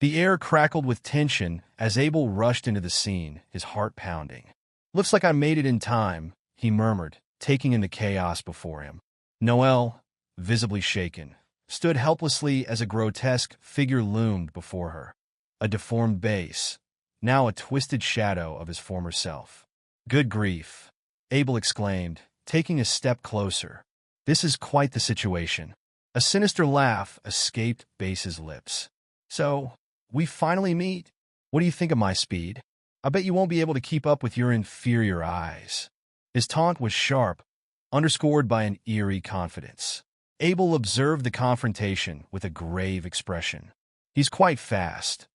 The air crackled with tension as Abel rushed into the scene, his heart pounding. "Looks like I made it in time," he murmured, taking in the chaos before him. Noelle, visibly shaken, stood helplessly as a grotesque figure loomed before her. A deformed base, now a twisted shadow of his former self. "Good grief," Abel exclaimed, taking a step closer. "This is quite the situation." A sinister laugh escaped Base's lips. "So, we finally meet? What do you think of my speed? I bet you won't be able to keep up with your inferior eyes." His taunt was sharp, underscored by an eerie confidence. Abel observed the confrontation with a grave expression. "He's quite fast.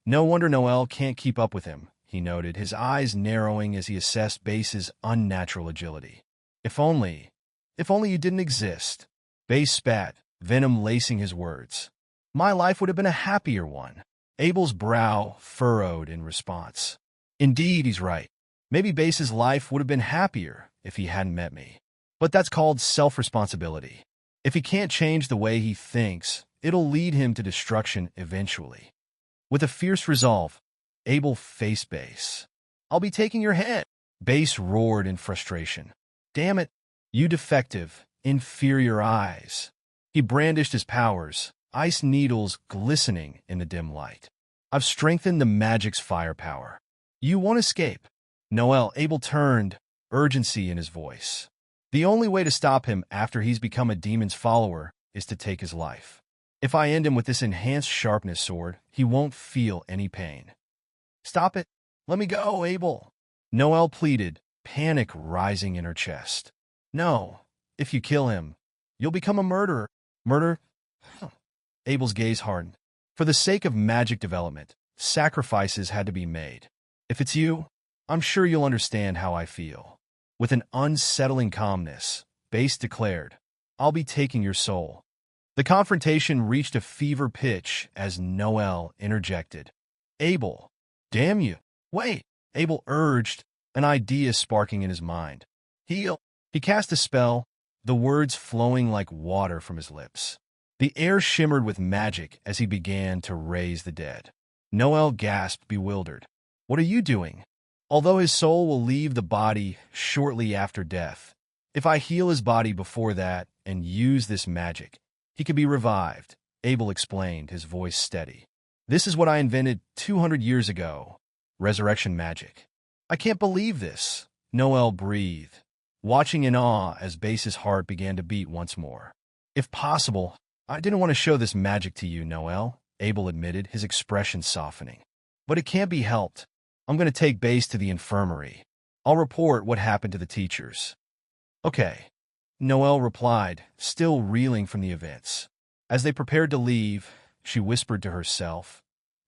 No wonder Noelle can't keep up with him," he noted, his eyes narrowing as he assessed Base's unnatural agility. If only you didn't exist." Base spat, venom lacing his words. "My life would have been a happier one." Abel's brow furrowed in response. Indeed, he's right. Maybe Base's life would have been happier if he hadn't met me. But that's called self-responsibility. If he can't change the way he thinks, it'll lead him to destruction eventually. With a fierce resolve, Abel faced Base. "I'll be taking your head," Base roared in frustration. "Damn it, you defective, inferior eyes." He brandished his powers, ice needles glistening in the dim light. "I've strengthened the magic's firepower. You won't escape." Noelle, Abel turned, urgency in his voice. "The only way to stop him after he's become a demon's follower is to take his life. If I end him with this enhanced sharpness sword, he won't feel any pain." "Stop it. Let me go, Abel," Noelle pleaded, panic rising in her chest. "No. If you kill him, you'll become a murderer." "Murder?" Abel's gaze hardened. For the sake of magic development, sacrifices had to be made. "If it's you, I'm sure you'll understand how I feel." With an unsettling calmness, Base declared, "I'll be taking your soul." The confrontation reached a fever pitch as Noelle interjected. "Abel, damn you. Wait," Abel urged, an idea sparking in his mind. "Heal." He cast a spell, the words flowing like water from his lips. The air shimmered with magic as he began to raise the dead. Noelle gasped, bewildered. "What are you doing?" "Although his soul will leave the body shortly after death, if I heal his body before that and use this magic, he can be revived," Abel explained, his voice steady. "This is what I invented 200 years ago. Resurrection magic." "I can't believe this," Noelle breathed, watching in awe as Base's heart began to beat once more. "If possible, I didn't want to show this magic to you, Noelle," Abel admitted, his expression softening. "But it can't be helped. I'm going to take Base to the infirmary. I'll report what happened to the teachers." "Okay," Noelle replied, still reeling from the events. As they prepared to leave, she whispered to herself,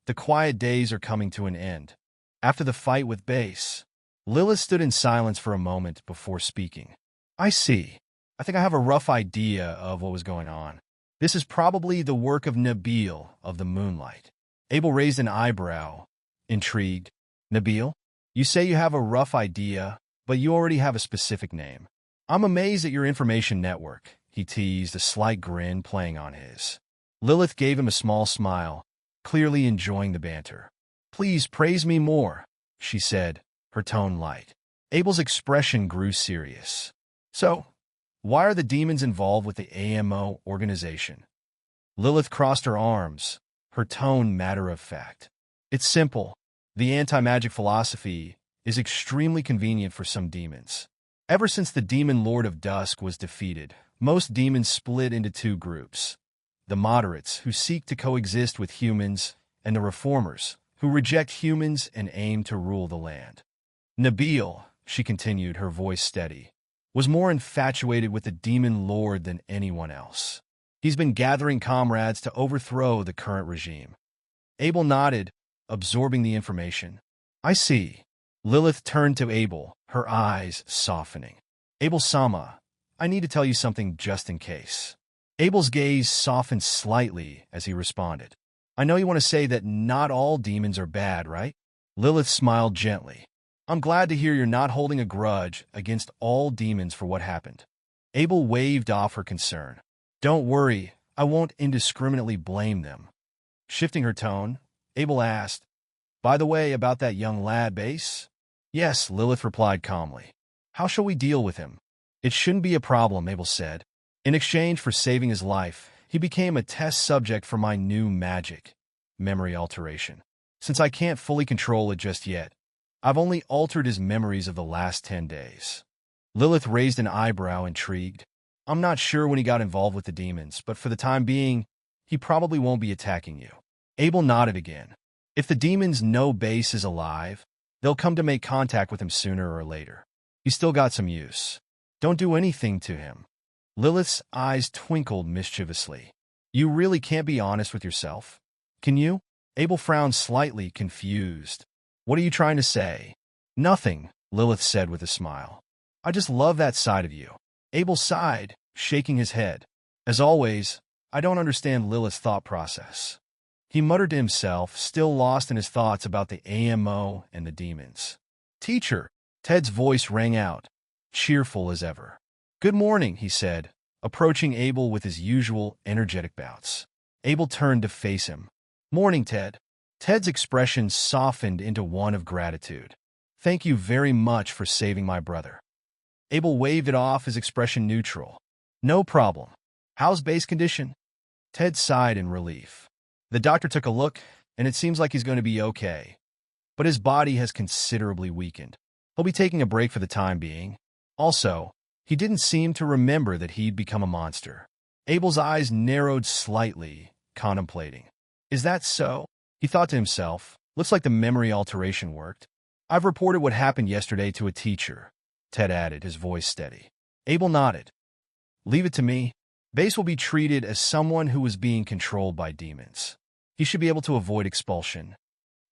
"The quiet days are coming to an end." After the fight with Base, Lilith stood in silence for a moment before speaking. "I see. I think I have a rough idea of what was going on. This is probably the work of Nabil of the Moonlight." Abel raised an eyebrow, intrigued. "Nabil? You say you have a rough idea, but you already have a specific name." "I'm amazed at your information network," he teased, a slight grin playing on his. Lilith gave him a small smile, clearly enjoying the banter. "Please praise me more," she said, her tone light. Abel's expression grew serious. "So, why are the demons involved with the AMO organization?" Lilith crossed her arms, her tone matter-of-fact. "It's simple. The anti-magic philosophy is extremely convenient for some demons. Ever since the demon Lord of Dusk was defeated, most demons split into two groups: the moderates, who seek to coexist with humans, and the reformers, who reject humans and aim to rule the land. Nabil," she continued, her voice steady, "was more infatuated with the demon lord than anyone else. He's been gathering comrades to overthrow the current regime." Abel nodded, absorbing the information. "I see." Lilith turned to Abel, her eyes softening. "Abel-sama, I need to tell you something just in case." Abel's gaze softened slightly as he responded. "I know you want to say that not all demons are bad, right?" Lilith smiled gently. "I'm glad to hear you're not holding a grudge against all demons for what happened." Abel waved off her concern. "Don't worry, I won't indiscriminately blame them." Shifting her tone, Abel asked. By the way, about that young lad, Base? Yes, Lilith replied calmly. How shall we deal with him? It shouldn't be a problem, Abel said. In exchange for saving his life, he became a test subject for my new magic, memory alteration. Since I can't fully control it just yet, I've only altered his memories of the last 10 days. Lilith raised an eyebrow, intrigued. I'm not sure when he got involved with the demons, but for the time being, he probably won't be attacking you. Abel nodded again. If the demons know Base is alive, they'll come to make contact with him sooner or later. He's still got some use. Don't do anything to him. Lilith's eyes twinkled mischievously. You really can't be honest with yourself? Can you? Abel frowned slightly, confused. What are you trying to say? Nothing, Lilith said with a smile. I just love that side of you. Abel sighed, shaking his head. As always, I don't understand Lilith's thought process. He muttered to himself, still lost in his thoughts about the AMO and the demons. Teacher, Ted's voice rang out, cheerful as ever. Good morning, he said, approaching Abel with his usual energetic bouts. Abel turned to face him. Morning, Ted. Ted's expression softened into one of gratitude. Thank you very much for saving my brother. Abel waved it off, his expression neutral. No problem. How's Base condition? Ted sighed in relief. The doctor took a look, and it seems like he's going to be okay. But his body has considerably weakened. He'll be taking a break for the time being. Also, he didn't seem to remember that he'd become a monster. Abel's eyes narrowed slightly, contemplating. Is that so? He thought to himself. Looks like the memory alteration worked. I've reported what happened yesterday to a teacher, Ted added, his voice steady. Abel nodded. Leave it to me. Base will be treated as someone who was being controlled by demons. He should be able to avoid expulsion.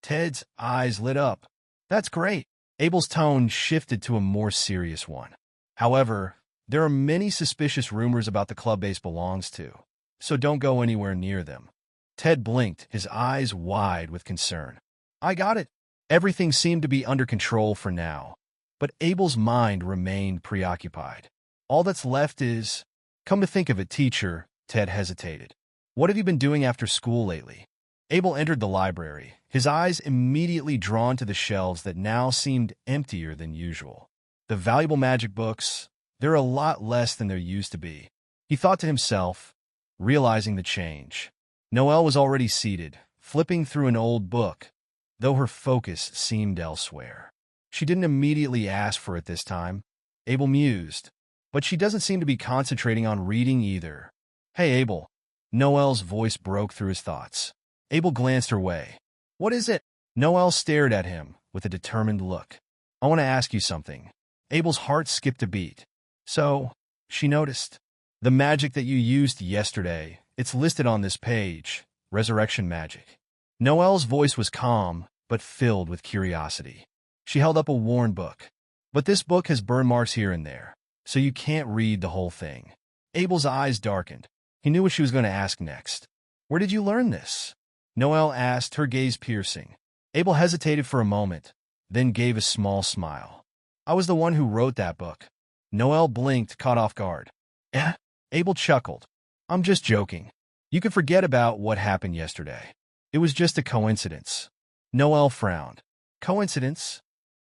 Ted's eyes lit up. That's great. Abel's tone shifted to a more serious one. However, there are many suspicious rumors about the club Base belongs to, so don't go anywhere near them. Ted blinked, his eyes wide with concern. I got it. Everything seemed to be under control for now, but Abel's mind remained preoccupied. All that's left is... Come to think of it, teacher, Ted hesitated. What have you been doing after school lately? Abel entered the library, his eyes immediately drawn to the shelves that now seemed emptier than usual. The valuable magic books, they're a lot less than there used to be. He thought to himself, realizing the change. Noelle was already seated, flipping through an old book, though her focus seemed elsewhere. She didn't immediately ask for it this time, Abel mused, but she doesn't seem to be concentrating on reading either. Hey, Abel. Noelle's voice broke through his thoughts. Abel glanced her way. What is it? Noelle stared at him with a determined look. I want to ask you something. Abel's heart skipped a beat. So, she noticed. The magic that you used yesterday, it's listed on this page. Resurrection magic. Noelle's voice was calm, but filled with curiosity. She held up a worn book. But this book has burn marks here and there, so you can't read the whole thing. Abel's eyes darkened. He knew what she was going to ask next. Where did you learn this? Noelle asked, her gaze piercing. Abel hesitated for a moment, then gave a small smile. I was the one who wrote that book. Noelle blinked, caught off guard. Eh? Abel chuckled. I'm just joking. You can forget about what happened yesterday. It was just a coincidence. Noelle frowned. Coincidence?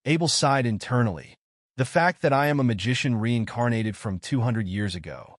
Abel sighed internally. The fact that I am a magician reincarnated from 200 years ago.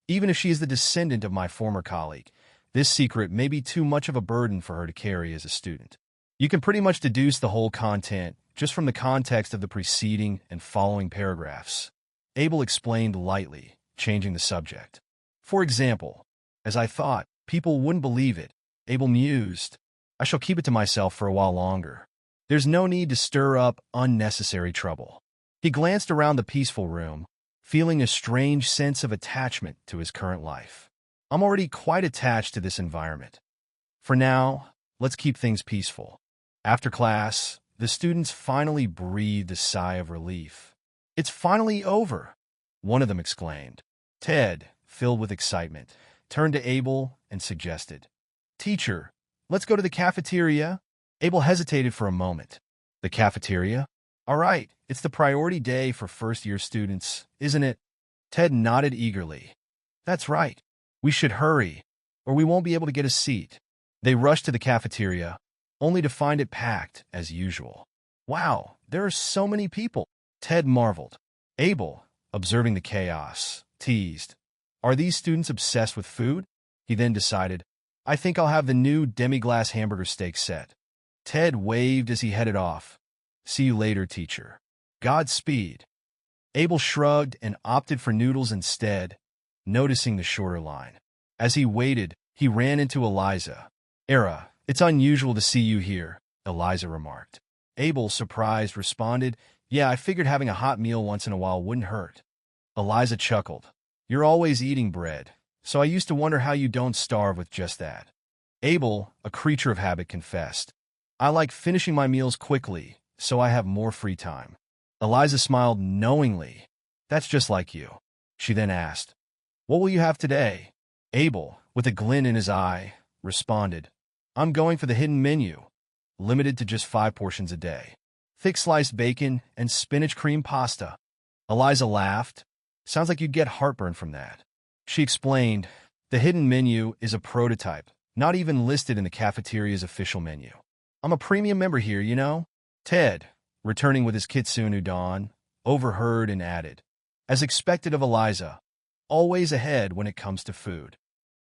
Even if she is the descendant of my former colleague, this secret may be too much of a burden for her to carry as a student. You can pretty much deduce the whole content just from the context of the preceding and following paragraphs. Abel explained lightly, changing the subject. For example, as I thought, people wouldn't believe it, Abel mused. I shall keep it to myself for a while longer. There's no need to stir up unnecessary trouble. He glanced around the peaceful room, feeling a strange sense of attachment to his current life. I'm already quite attached to this environment. For now, let's keep things peaceful. After class, the students finally breathed a sigh of relief. It's finally over, one of them exclaimed. Ted, filled with excitement, turned to Abel and suggested, Teacher, let's go to the cafeteria. Abel hesitated for a moment. The cafeteria? All right, it's the priority day for first-year students, isn't it? Ted nodded eagerly. That's right. We should hurry, or we won't be able to get a seat. They rushed to the cafeteria, only to find it packed as usual. Wow, there are so many people, Ted marveled. Abel, observing the chaos, teased. Are these students obsessed with food? He then decided, I think I'll have the new demi-glace hamburger steak set. Ted waved as he headed off. See you later, teacher. Godspeed. Abel shrugged and opted for noodles instead, noticing the shorter line. As he waited, he ran into Eliza. Era, it's unusual to see you here, Eliza remarked. Abel, surprised, responded, Yeah, I figured having a hot meal once in a while wouldn't hurt. Eliza chuckled. You're always eating bread, so I used to wonder how you don't starve with just that. Abel, a creature of habit, confessed. I like finishing my meals quickly, so I have more free time. Eliza smiled knowingly. That's just like you. She then asked, What will you have today? Abel, with a glint in his eye, responded, I'm going for the hidden menu, limited to just 5 portions a day. Thick sliced bacon and spinach cream pasta. Eliza laughed. Sounds like you'd get heartburn from that. She explained, the hidden menu is a prototype, not even listed in the cafeteria's official menu. I'm a premium member here, you know? Ted, returning with his kitsune udon, overheard and added, as expected of Eliza, always ahead when it comes to food.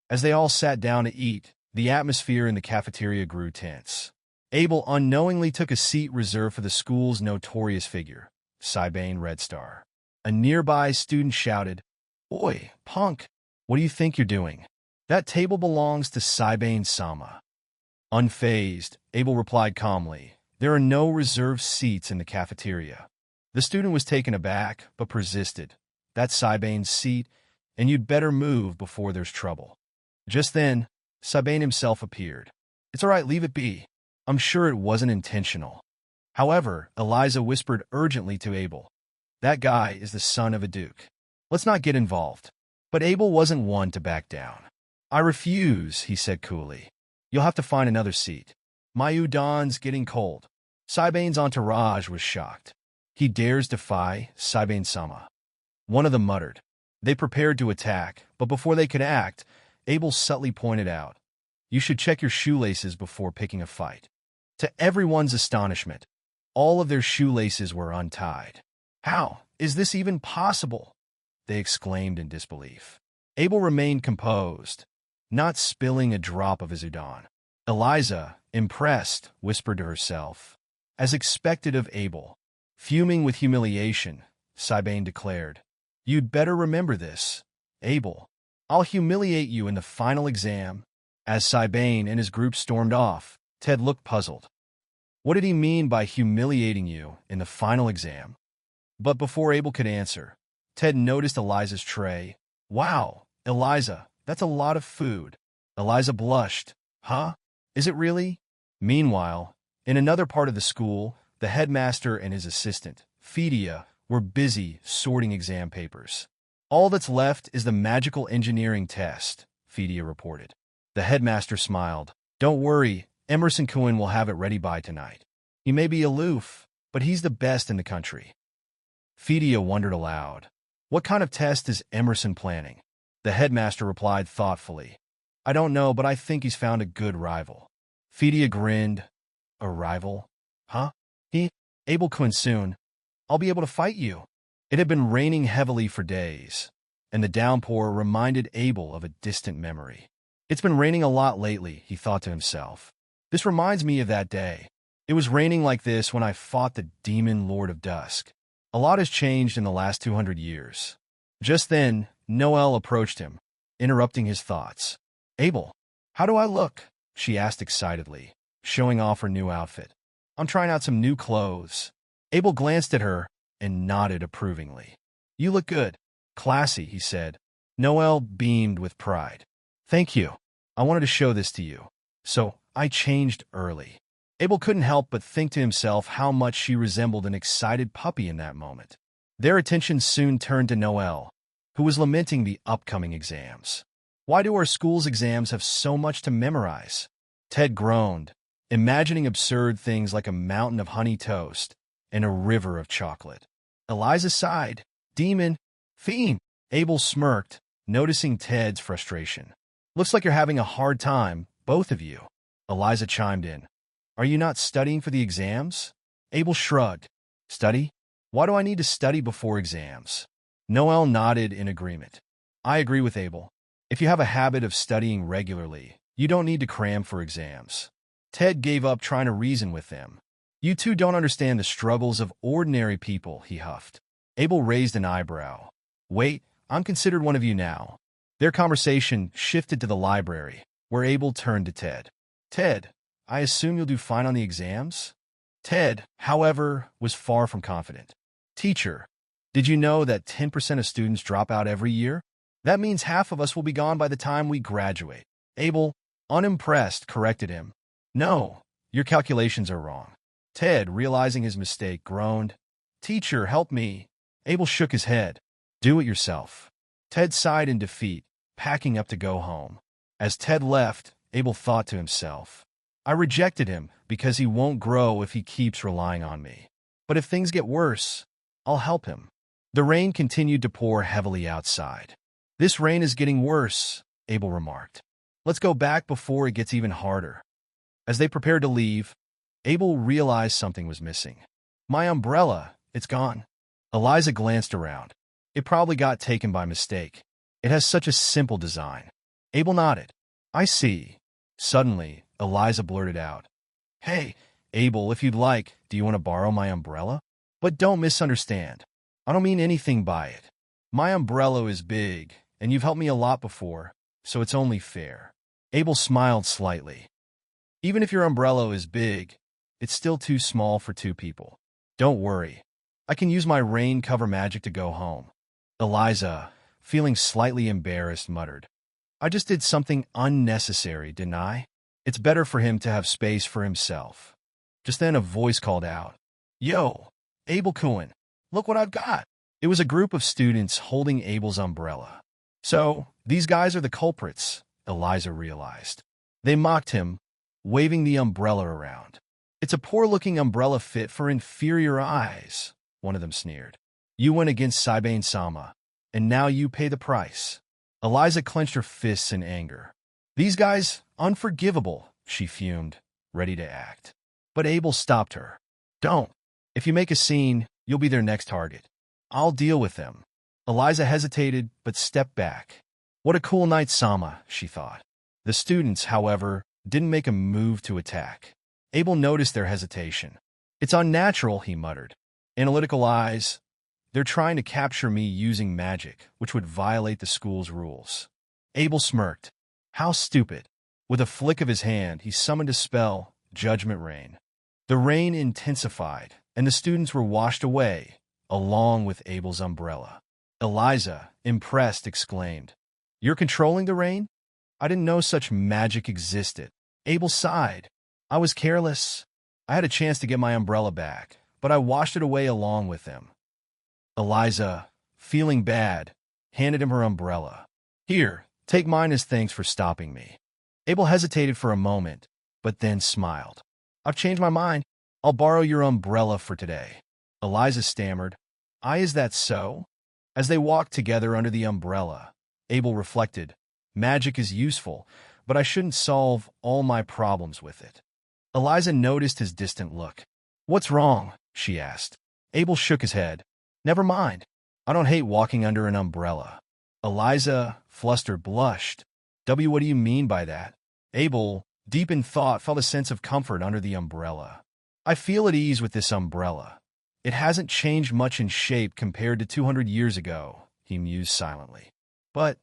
As they all sat down to eat, the atmosphere in the cafeteria grew tense. Abel unknowingly took a seat reserved for the school's notorious figure, Saibane Red Star. A nearby student shouted, Oi, punk, what do you think you're doing? That table belongs to Saibane-sama. Unfazed, Abel replied calmly, There are no reserved seats in the cafeteria. The student was taken aback, but persisted. That's Saibane's seat, and you'd better move before there's trouble. Just then, Saibane himself appeared. It's all right, leave it be. I'm sure it wasn't intentional. However, Eliza whispered urgently to Abel. That guy is the son of a duke. Let's not get involved. But Abel wasn't one to back down. I refuse, he said coolly. You'll have to find another seat. My udon's getting cold. Saibane's entourage was shocked. He dares defy Saibane-sama. One of them muttered. They prepared to attack, but before they could act, Abel subtly pointed out, You should check your shoelaces before picking a fight. To everyone's astonishment, all of their shoelaces were untied. How is this even possible? They exclaimed in disbelief. Abel remained composed, not spilling a drop of his udon. Eliza, impressed, whispered to herself. As expected of Abel, fuming with humiliation, Saibane declared, You'd better remember this, Abel. I'll humiliate you in the final exam. As Saibane and his group stormed off, Ted looked puzzled. What did he mean by humiliating you in the final exam? But before Abel could answer, Ted noticed Eliza's tray. Wow, Eliza, that's a lot of food. Eliza blushed. Huh? Is it really? Meanwhile, in another part of the school, the headmaster and his assistant, Fidia, were busy sorting exam papers. All that's left is the magical engineering test, Fidia reported. The headmaster smiled. Don't worry, Emerson Cohen will have it ready by tonight. He may be aloof, but he's the best in the country. Fidia wondered aloud. What kind of test is Emerson planning? The headmaster replied thoughtfully. I don't know, but I think he's found a good rival. Fidia grinned. A rival? Huh? Abel-kun soon. I'll be able to fight you. It had been raining heavily for days, and the downpour reminded Abel of a distant memory. It's been raining a lot lately, he thought to himself. This reminds me of that day. It was raining like this when I fought the demon Lord of Dusk. A lot has changed in the last 200 years. Just then, Noelle approached him, interrupting his thoughts. Abel, how do I look? She asked excitedly, showing off her new outfit. I'm trying out some new clothes. Abel glanced at her and nodded approvingly. You look good. Classy, he said. Noelle beamed with pride. Thank you. I wanted to show this to you. So, I changed early. Abel couldn't help but think to himself how much she resembled an excited puppy in that moment. Their attention soon turned to Noelle, who was lamenting the upcoming exams. Why do our school's exams have so much to memorize? Ted groaned, imagining absurd things like a mountain of honey toast and a river of chocolate. Eliza sighed. Demon, fiend. Abel smirked, noticing Ted's frustration. Looks like you're having a hard time, both of you. Eliza chimed in. Are you not studying for the exams? Abel shrugged. Study? Why do I need to study before exams? Noel nodded in agreement. I agree with Abel. If you have a habit of studying regularly, you don't need to cram for exams. Ted gave up trying to reason with them. You two don't understand the struggles of ordinary people, he huffed. Abel raised an eyebrow. Wait, I'm considered one of you now. Their conversation shifted to the library, where Abel turned to Ted. Ted, I assume you'll do fine on the exams? Ted, however, was far from confident. Teacher, did you know that 10% of students drop out every year? That means half of us will be gone by the time we graduate. Abel, unimpressed, corrected him. No, your calculations are wrong. Ted, realizing his mistake, groaned. Teacher, help me. Abel shook his head. Do it yourself. Ted sighed in defeat, packing up to go home. As Ted left, Abel thought to himself, I rejected him because he won't grow if he keeps relying on me. But if things get worse, I'll help him. The rain continued to pour heavily outside. This rain is getting worse, Abel remarked. Let's go back before it gets even harder. As they prepared to leave, Abel realized something was missing. My umbrella, it's gone. Eliza glanced around. It probably got taken by mistake. It has such a simple design. Abel nodded. I see. Suddenly, Eliza blurted out. Hey, Abel, if you'd like, do you want to borrow my umbrella? But don't misunderstand. I don't mean anything by it. My umbrella is big, and you've helped me a lot before, so it's only fair. Abel smiled slightly. Even if your umbrella is big, it's still too small for two people. Don't worry. I can use my rain cover magic to go home. Eliza, feeling slightly embarrassed, muttered. I just did something unnecessary, didn't I? It's better for him to have space for himself. Just then a voice called out. Yo, Abel Cohen, look what I've got. It was a group of students holding Abel's umbrella. So, these guys are the culprits, Eliza realized. They mocked him, waving the umbrella around. It's a poor-looking umbrella fit for inferior eyes, one of them sneered. You went against Saibane-sama, and now you pay the price. Eliza clenched her fists in anger. These guys, unforgivable, she fumed, ready to act. But Abel stopped her. Don't. If you make a scene, you'll be their next target. I'll deal with them. Eliza hesitated, but stepped back. What a cool night, Sama, she thought. The students, however, didn't make a move to attack. Abel noticed their hesitation. It's unnatural, he muttered. Analytical eyes. They're trying to capture me using magic, which would violate the school's rules. Abel smirked. How stupid. With a flick of his hand, he summoned a spell, Judgment Rain. The rain intensified, and the students were washed away, along with Abel's umbrella. Eliza, impressed, exclaimed, You're controlling the rain? I didn't know such magic existed. Abel sighed. I was careless. I had a chance to get my umbrella back, but I washed it away along with them. Eliza, feeling bad, handed him her umbrella. Here, take mine as thanks for stopping me. Abel hesitated for a moment, but then smiled. I've changed my mind. I'll borrow your umbrella for today. Eliza stammered. Is that so? As they walked together under the umbrella, Abel reflected, magic is useful, but I shouldn't solve all my problems with it. Eliza noticed his distant look. What's wrong? She asked. Abel shook his head. Never mind. I don't hate walking under an umbrella. Eliza, flustered, blushed. What do you mean by that? Abel, deep in thought, felt a sense of comfort under the umbrella. I feel at ease with this umbrella. It hasn't changed much in shape compared to 200 years ago, he mused silently. But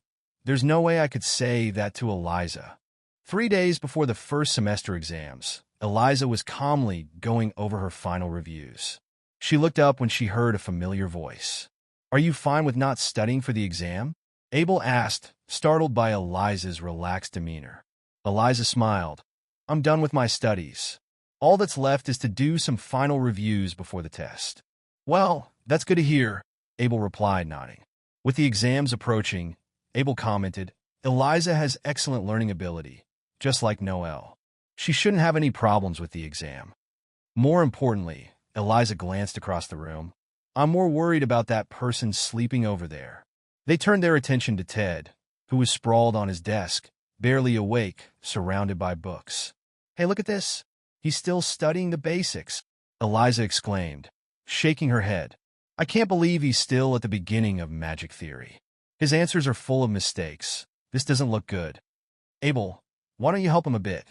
there's no way I could say that to Eliza. 3 days before the first semester exams, Eliza was calmly going over her final reviews. She looked up when she heard a familiar voice. Are you fine with not studying for the exam? Abel asked, startled by Eliza's relaxed demeanor. Eliza smiled. I'm done with my studies. All that's left is to do some final reviews before the test. Well, that's good to hear, Abel replied, nodding. With the exams approaching, Abel commented, Eliza has excellent learning ability, just like Noel. She shouldn't have any problems with the exam. More importantly, Eliza glanced across the room. I'm more worried about that person sleeping over there. They turned their attention to Ted, who was sprawled on his desk, barely awake, surrounded by books. Hey, look at this. He's still studying the basics, Eliza exclaimed, shaking her head. I can't believe he's still at the beginning of magic theory. His answers are full of mistakes. This doesn't look good. Abel, why don't you help him a bit?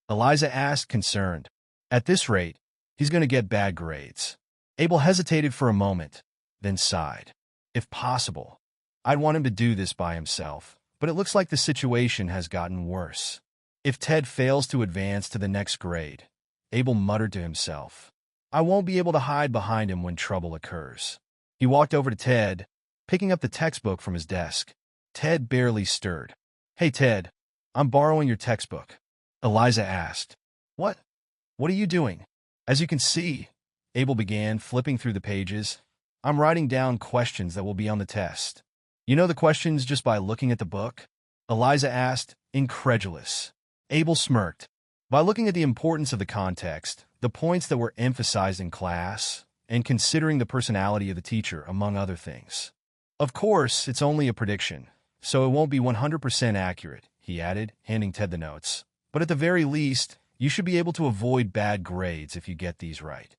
Eliza asked, concerned. At this rate, he's going to get bad grades. Abel hesitated for a moment, then sighed. If possible, I'd want him to do this by himself, but it looks like the situation has gotten worse. If Ted fails to advance to the next grade, Abel muttered to himself, I won't be able to hide behind him when trouble occurs. He walked over to Ted, picking up the textbook from his desk. Ted barely stirred. Hey, Ted, I'm borrowing your textbook, Eliza asked. What? What are you doing? As you can see, Abel began, flipping through the pages. I'm writing down questions that will be on the test. You know the questions just by looking at the book? Eliza asked, incredulous. Abel smirked. By looking at the importance of the context, the points that were emphasized in class, and considering the personality of the teacher, among other things. Of course, it's only a prediction, so it won't be 100% accurate, he added, handing Ted the notes. But at the very least, you should be able to avoid bad grades if you get these right.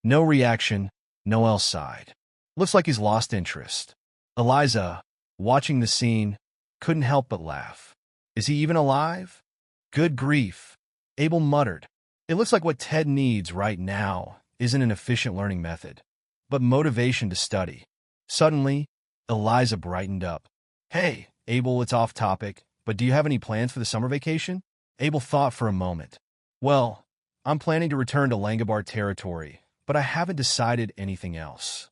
No reaction. Noel sighed. Looks like he's lost interest. Eliza, watching the scene, couldn't help but laugh. Is he even alive? Good grief. Abel muttered. It looks like what Ted needs right now isn't an efficient learning method, but motivation to study. Suddenly, Eliza brightened up. Hey, Abel, it's off topic, but do you have any plans for the summer vacation? Abel thought for a moment. Well, I'm planning to return to Langabar territory, but I haven't decided anything else.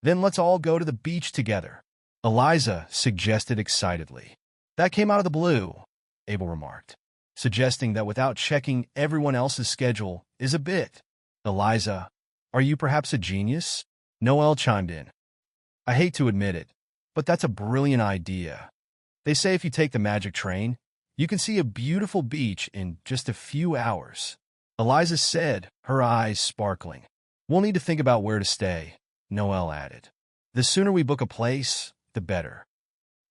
Then let's all go to the beach together, Eliza suggested excitedly. That came out of the blue, Abel remarked, suggesting that without checking everyone else's schedule is a bit. Eliza, are you perhaps a genius? Noel chimed in. I hate to admit it, but that's a brilliant idea. They say if you take the magic train, you can see a beautiful beach in just a few hours. Eliza said, her eyes sparkling. We'll need to think about where to stay, Noel added. The sooner we book a place, the better.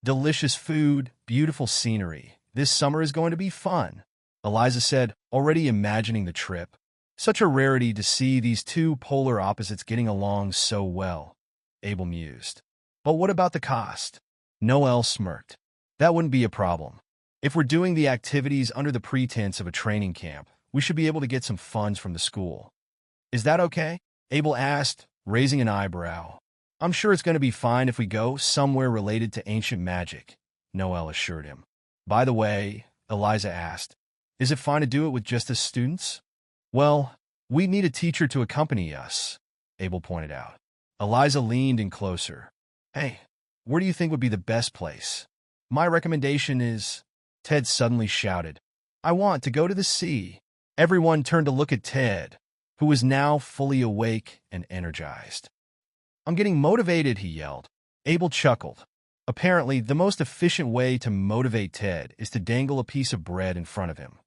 Delicious food, beautiful scenery. This summer is going to be fun, Eliza said, already imagining the trip. Such a rarity to see these two polar opposites getting along so well, Abel mused. But what about the cost? Noel smirked. That wouldn't be a problem. If we're doing the activities under the pretense of a training camp, we should be able to get some funds from the school. Is that okay? Abel asked, raising an eyebrow. I'm sure it's going to be fine if we go somewhere related to ancient magic, Noel assured him. By the way, Eliza asked, is it fine to do it with just us students? Well, we need a teacher to accompany us, Abel pointed out. Eliza leaned in closer. Hey, where do you think would be the best place? My recommendation is... Ted suddenly shouted. I want to go to the sea. Everyone turned to look at Ted, who was now fully awake and energized. I'm getting motivated, he yelled. Abel chuckled. Apparently, the most efficient way to motivate Ted is to dangle a piece of bread in front of him.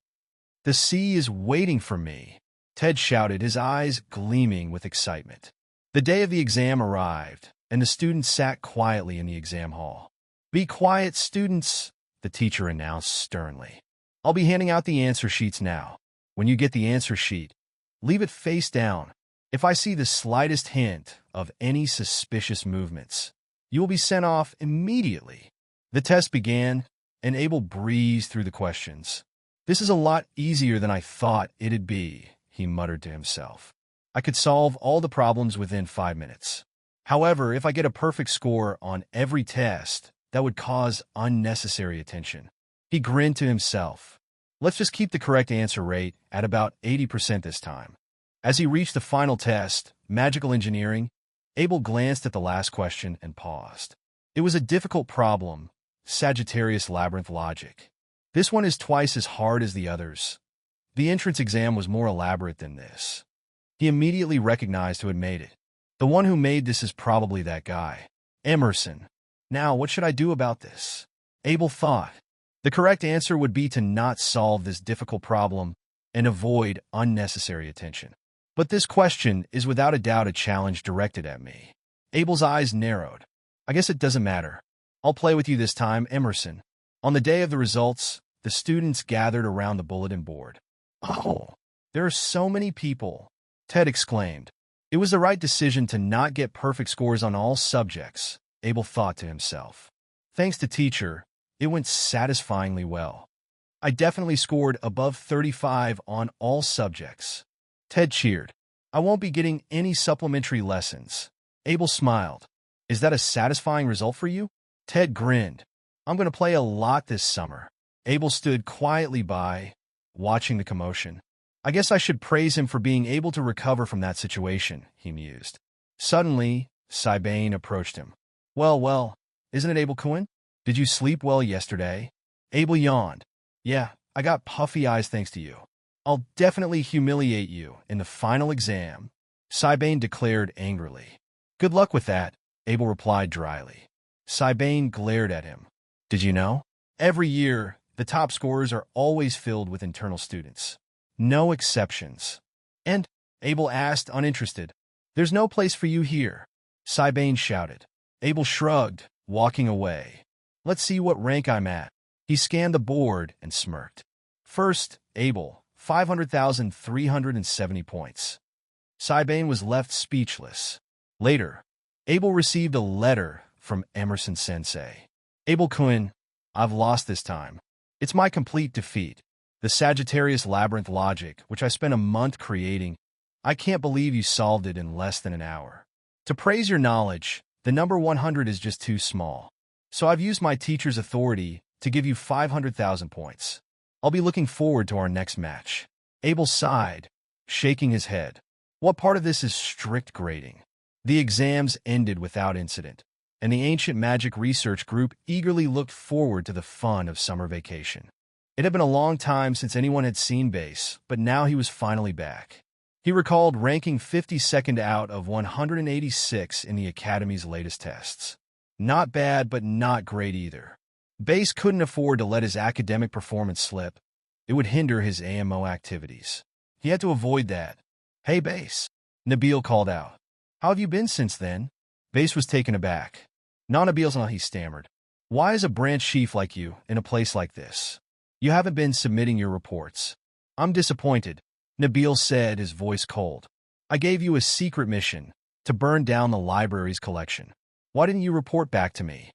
The sea is waiting for me, Ted shouted, his eyes gleaming with excitement. The day of the exam arrived, and the students sat quietly in the exam hall. Be quiet, students, the teacher announced sternly. I'll be handing out the answer sheets now. When you get the answer sheet, leave it face down. If I see the slightest hint of any suspicious movements, you will be sent off immediately. The test began, and Abel breezed through the questions. This is a lot easier than I thought it'd be, he muttered to himself. I could solve all the problems within 5 minutes. However, if I get a perfect score on every test, that would cause unnecessary attention. He grinned to himself. Let's just keep the correct answer rate at about 80% this time. As he reached the final test, magical engineering, Abel glanced at the last question and paused. It was a difficult problem, Sagittarius labyrinth logic. This one is twice as hard as the others. The entrance exam was more elaborate than this. He immediately recognized who had made it. The one who made this is probably that guy, Emerson. Now, what should I do about this? Abel thought. The correct answer would be to not solve this difficult problem and avoid unnecessary attention. But this question is without a doubt a challenge directed at me. Abel's eyes narrowed. I guess it doesn't matter. I'll play with you this time, Emerson. On the day of the results, the students gathered around the bulletin board. Oh, There are so many people, Ted exclaimed. It was the right decision to not get perfect scores on all subjects, Abel thought to himself. Thanks to teacher, it went satisfyingly well. I definitely scored above 35 on all subjects. Ted cheered. I won't be getting any supplementary lessons. Abel smiled. Is that a satisfying result for you? Ted grinned. I'm going to play a lot this summer. Abel stood quietly by, watching the commotion. I guess I should praise him for being able to recover from that situation, he mused. Suddenly, Sibane approached him. Well, isn't it Abel-kun? Did you sleep well yesterday? Abel yawned. Yeah, I got puffy eyes thanks to you. I'll definitely humiliate you in the final exam, Sibane declared angrily. Good luck with that, Abel replied dryly. Sibane glared at him. Did you know? Every year, the top scorers are always filled with internal students. No exceptions. And, Abel asked, uninterested, there's no place for you here, Sibane shouted. Abel shrugged, walking away. Let's see what rank I'm at. He scanned the board and smirked. First, Abel, 500,370 points. Sibane was left speechless. Later, Abel received a letter from Emerson Sensei. Abel-kun, I've lost this time. It's my complete defeat. The Sagittarius Labyrinth logic, which I spent a month creating, I can't believe you solved it in less than an hour. To praise your knowledge, the number 100 is just too small. So I've used my teacher's authority to give you 500,000 points. I'll be looking forward to our next match. Abel sighed, shaking his head. What part of this is strict grading? The exams ended without incident, and the Ancient Magic Research Group eagerly looked forward to the fun of summer vacation. It had been a long time since anyone had seen Base, but now he was finally back. He recalled ranking 52nd out of 186 in the Academy's latest tests. Not bad, but not great either. Base couldn't afford to let his academic performance slip. It would hinder his AMO activities. He had to avoid that. Hey, Base, Nabil called out. How have you been since then? Base was taken aback. Non-Nabil's he stammered. Why is a branch chief like you in a place like this? You haven't been submitting your reports. I'm disappointed, Nabil said, his voice cold. I gave you a secret mission to burn down the library's collection. Why didn't you report back to me?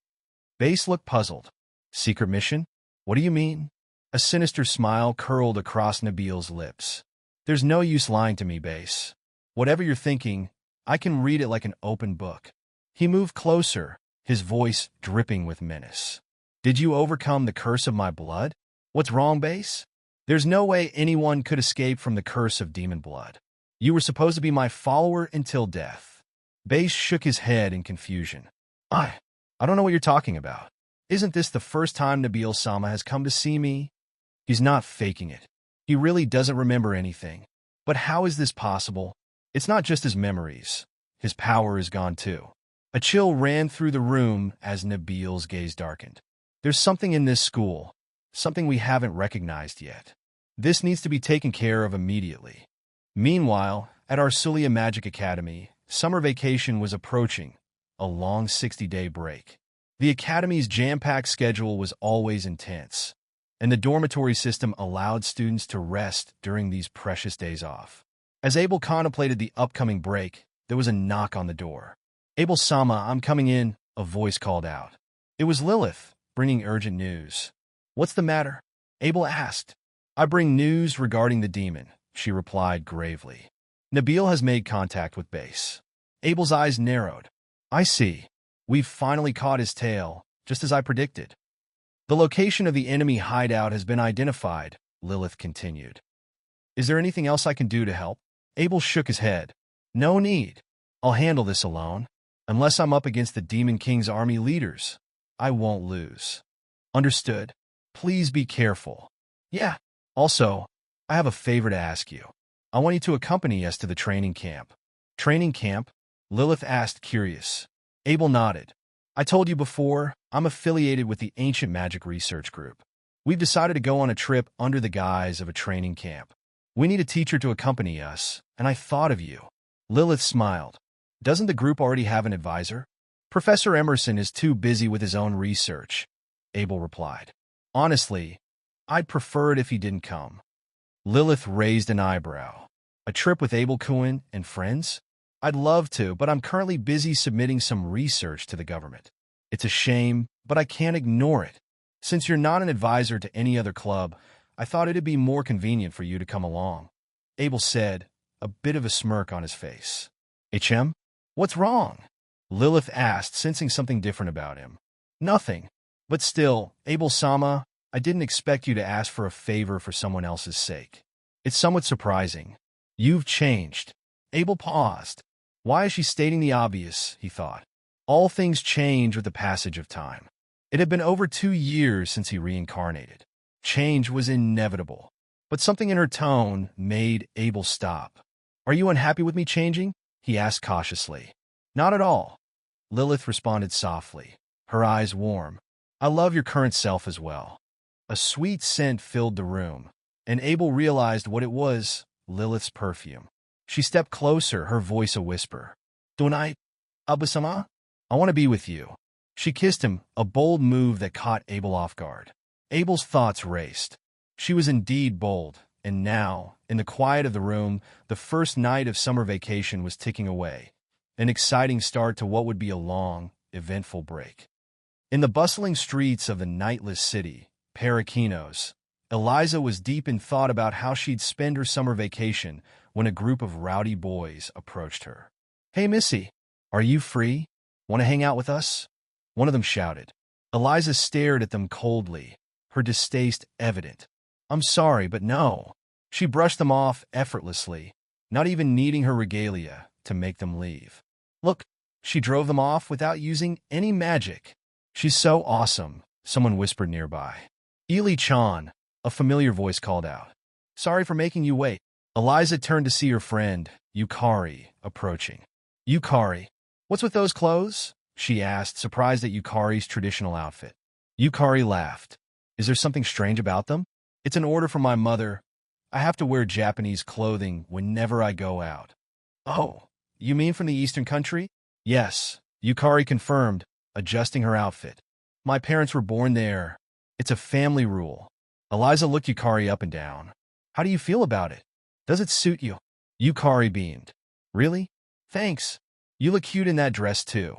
Base looked puzzled. Secret mission? What do you mean? A sinister smile curled across Nabil's lips. There's no use lying to me, Base. Whatever you're thinking, I can read it like an open book. He moved closer, his voice dripping with menace. Did you overcome the curse of my blood? What's wrong, Base? There's no way anyone could escape from the curse of demon blood. You were supposed to be my follower until death. Base shook his head in confusion. I don't know what you're talking about. Isn't this the first time Nabil-sama has come to see me? He's not faking it. He really doesn't remember anything. But how is this possible? It's not just his memories. His power is gone too. A chill ran through the room as Nabil's gaze darkened. There's something in this school, something we haven't recognized yet. This needs to be taken care of immediately. Meanwhile, at our Sulia Magic Academy, summer vacation was approaching, a long 60-day break. The Academy's jam-packed schedule was always intense, and the dormitory system allowed students to rest during these precious days off. As Abel contemplated the upcoming break, there was a knock on the door. Abel-sama, I'm coming in, a voice called out. It was Lilith, bringing urgent news. What's the matter? Abel asked. I bring news regarding the demon, she replied gravely. Nabil has made contact with Base. Abel's eyes narrowed. I see. We've finally caught his tail, just as I predicted. The location of the enemy hideout has been identified, Lilith continued. Is there anything else I can do to help? Abel shook his head. No need. I'll handle this alone. Unless I'm up against the Demon King's army leaders, I won't lose. Understood. Please be careful. Yeah. Also, I have a favor to ask you. I want you to accompany us to the training camp. Training camp? Lilith asked, curious. Abel nodded. I told you before, I'm affiliated with the Ancient Magic Research Group. We've decided to go on a trip under the guise of a training camp. We need a teacher to accompany us, and I thought of you. Lilith smiled. Doesn't the group already have an advisor? Professor Emerson is too busy with his own research, Abel replied. Honestly, I'd prefer it if he didn't come. Lilith raised an eyebrow. A trip with Abel Kuhn and friends? I'd love to, but I'm currently busy submitting some research to the government. It's a shame, but I can't ignore it. Since you're not an advisor to any other club, I thought it'd be more convenient for you to come along. Abel said, a bit of a smirk on his face. HM? What's wrong? Lilith asked, sensing something different about him. Nothing. But still, Abel-sama, I didn't expect you to ask for a favor for someone else's sake. It's somewhat surprising. You've changed. Abel paused. Why is she stating the obvious, he thought. All things change with the passage of time. It had been over 2 years since he reincarnated. Change was inevitable. But something in her tone made Abel stop. Are you unhappy with me changing? He asked cautiously. Not at all. Lilith responded softly, her eyes warm. I love your current self as well. A sweet scent filled the room, and Abel realized what it was, Lilith's perfume. She stepped closer, her voice a whisper. Donai, Abusama? I want to be with you. She kissed him, a bold move that caught Abel off guard. Abel's thoughts raced. She was indeed bold, and now, in the quiet of the room, the first night of summer vacation was ticking away, an exciting start to what would be a long, eventful break. In the bustling streets of the nightless city, Parakinos, Eliza was deep in thought about how she'd spend her summer vacation when a group of rowdy boys approached her. Hey, Missy, are you free? Want to hang out with us? One of them shouted. Eliza stared at them coldly, her distaste evident. I'm sorry, but no. She brushed them off effortlessly, not even needing her regalia to make them leave. Look, she drove them off without using any magic. She's so awesome, someone whispered nearby. Ili-chan, a familiar voice called out. Sorry for making you wait. Eliza turned to see her friend, Yukari, approaching. Yukari, what's with those clothes? She asked, surprised at Yukari's traditional outfit. Yukari laughed. Is there something strange about them? It's an order from my mother. I have to wear Japanese clothing whenever I go out. Oh, you mean from the Eastern country? Yes, Yukari confirmed, adjusting her outfit. My parents were born there. It's a family rule. Eliza looked Yukari up and down. How do you feel about it? Does it suit you? Yukari beamed. Really? Thanks. You look cute in that dress too.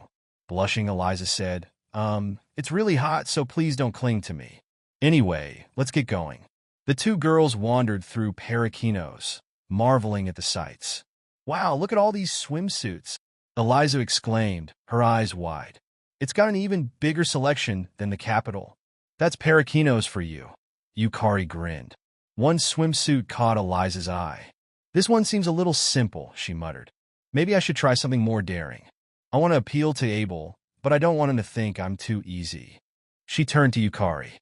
Blushing, Eliza said. It's really hot, so please don't cling to me. Anyway, let's get going. The two girls wandered through Parakinos, marveling at the sights. Wow, look at all these swimsuits, Eliza exclaimed, her eyes wide. It's got an even bigger selection than the capital. That's Parakinos for you. Yukari grinned. One swimsuit caught Eliza's eye. This one seems a little simple, she muttered. Maybe I should try something more daring. I want to appeal to Abel, but I don't want him to think I'm too easy. She turned to Yukari.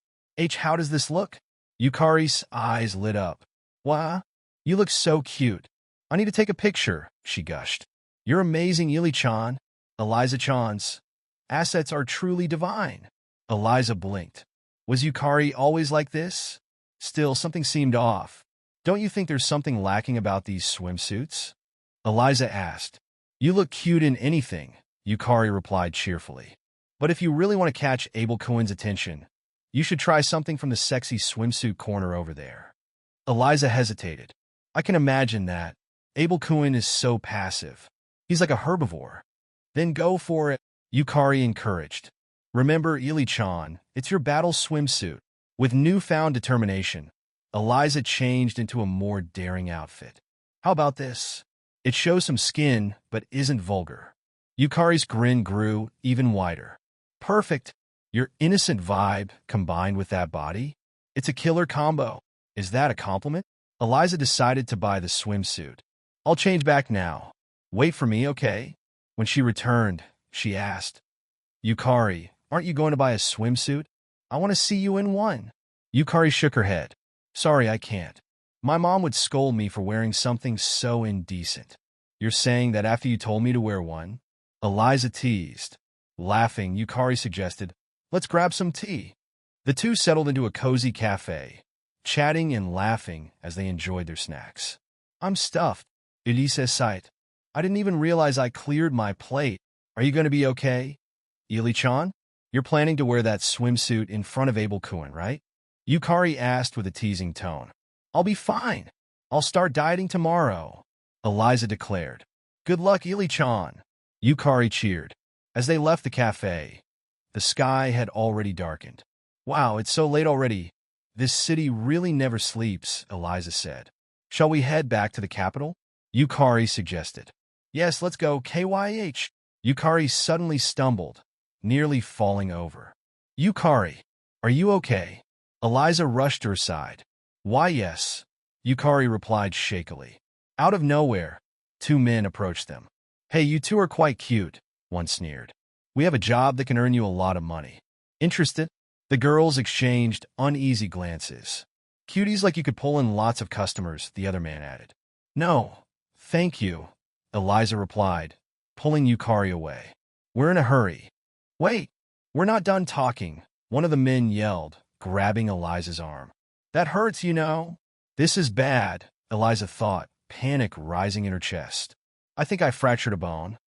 How does this look? Yukari's eyes lit up. Wah, you look so cute. I need to take a picture, she gushed. You're amazing, Ili-chan. Eliza-chan's assets are truly divine. Eliza blinked. Was Yukari always like this? Still, something seemed off. Don't you think there's something lacking about these swimsuits? Eliza asked. You look cute in anything, Yukari replied cheerfully. But if you really want to catch Abel Cohen's attention, you should try something from the sexy swimsuit corner over there. Eliza hesitated. I can imagine that. Abel Cohen is so passive. He's like a herbivore. Then go for it, Yukari encouraged. Remember, Ili-chan, it's your battle swimsuit. With newfound determination, Eliza changed into a more daring outfit. How about this? It shows some skin, but isn't vulgar. Yukari's grin grew even wider. Perfect. Your innocent vibe combined with that body? It's a killer combo. Is that a compliment? Eliza decided to buy the swimsuit. I'll change back now. Wait for me, okay? When she returned, she asked, Yukari, aren't you going to buy a swimsuit? I want to see you in one. Yukari shook her head. Sorry, I can't. My mom would scold me for wearing something so indecent. You're saying that after you told me to wear one? Eliza teased. Laughing, Yukari suggested, let's grab some tea. The two settled into a cozy cafe, chatting and laughing as they enjoyed their snacks. I'm stuffed, Elise sighed. I didn't even realize I cleared my plate. Are you going to be okay? Ili-chan, you're planning to wear that swimsuit in front of Abel Kuhn, right? Yukari asked with a teasing tone. I'll be fine. I'll start dieting tomorrow, Eliza declared. Good luck, Ili-chan, Yukari cheered. As they left the cafe, the sky had already darkened. Wow, it's so late already. This city really never sleeps, Eliza said. Shall we head back to the capital? Yukari suggested. Yes, let's go, KYH. Yukari suddenly stumbled, nearly falling over. Yukari, are you okay? Eliza rushed to her side. Why, yes, Yukari replied shakily. Out of nowhere, two men approached them. Hey, you two are quite cute, one sneered. We have a job that can earn you a lot of money. Interested? The girls exchanged uneasy glances. Cuties like you could pull in lots of customers, the other man added. No, thank you, Eliza replied, pulling Yukari away. We're in a hurry. Wait, we're not done talking, one of the men yelled, grabbing Eliza's arm. That hurts, you know. This is bad, Eliza thought, panic rising in her chest. I think I fractured a bone.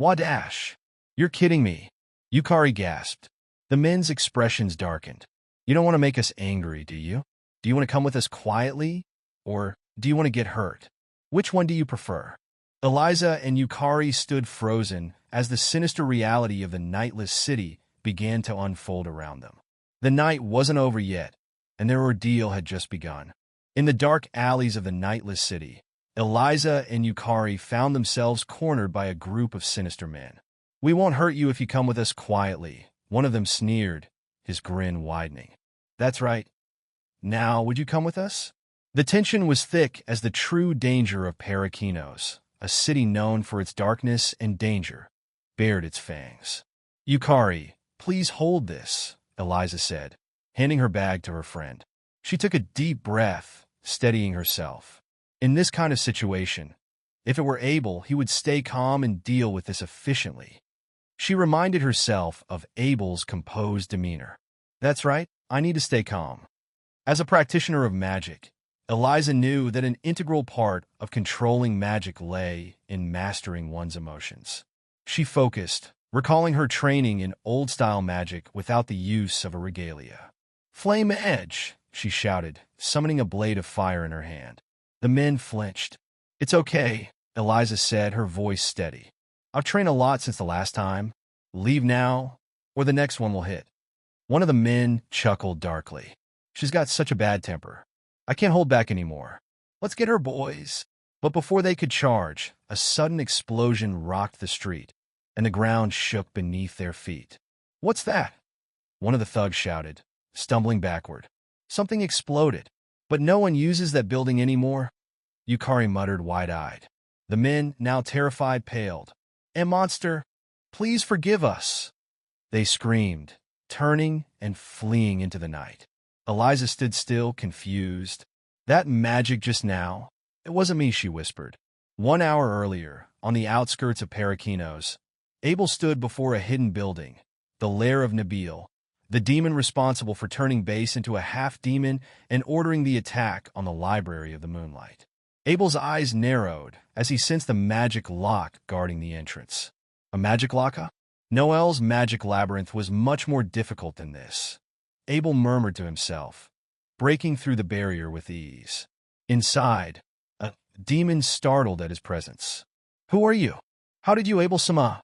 Wadash. You're kidding me, Yukari gasped. The men's expressions darkened. You don't want to make us angry, do you? Do you want to come with us quietly? Or do you want to get hurt? Which one do you prefer? Eliza and Yukari stood frozen as the sinister reality of the nightless city began to unfold around them. The night wasn't over yet, and their ordeal had just begun. In the dark alleys of the nightless city, Eliza and Yukari found themselves cornered by a group of sinister men. We won't hurt you if you come with us quietly, one of them sneered, his grin widening. That's right. Now, would you come with us? The tension was thick as the true danger of Parakinos, a city known for its darkness and danger, bared its fangs. Yukari, please hold this, Eliza said, handing her bag to her friend. She took a deep breath, steadying herself. In this kind of situation, if it were Abel, he would stay calm and deal with this efficiently. She reminded herself of Abel's composed demeanor. That's right, I need to stay calm. As a practitioner of magic, Eliza knew that an integral part of controlling magic lay in mastering one's emotions. She focused, recalling her training in old-style magic without the use of a regalia. Flame Edge, she shouted, summoning a blade of fire in her hand. The men flinched. It's okay, Eliza said, her voice steady. I've trained a lot since the last time. Leave now, or the next one will hit. One of the men chuckled darkly. She's got such a bad temper. I can't hold back anymore. Let's get her, boys. But before they could charge, a sudden explosion rocked the street, and the ground shook beneath their feet. What's that? One of the thugs shouted, stumbling backward. Something exploded. But no one uses that building anymore, Yukari muttered wide-eyed. The men, now terrified, paled. Monster, please forgive us, they screamed, turning and fleeing into the night. Eliza stood still, confused. That magic just now? It wasn't me, she whispered. 1 hour earlier, on the outskirts of Parakinos, Abel stood before a hidden building, the lair of Nabil, the demon responsible for turning base into a half-demon and ordering the attack on the Library of the Moonlight. Abel's eyes narrowed as he sensed the magic lock guarding the entrance. A magic lock? Noel's magic labyrinth was much more difficult than this. Abel murmured to himself, breaking through the barrier with ease. Inside, a demon startled at his presence. Who are you? How did you Abel-sama?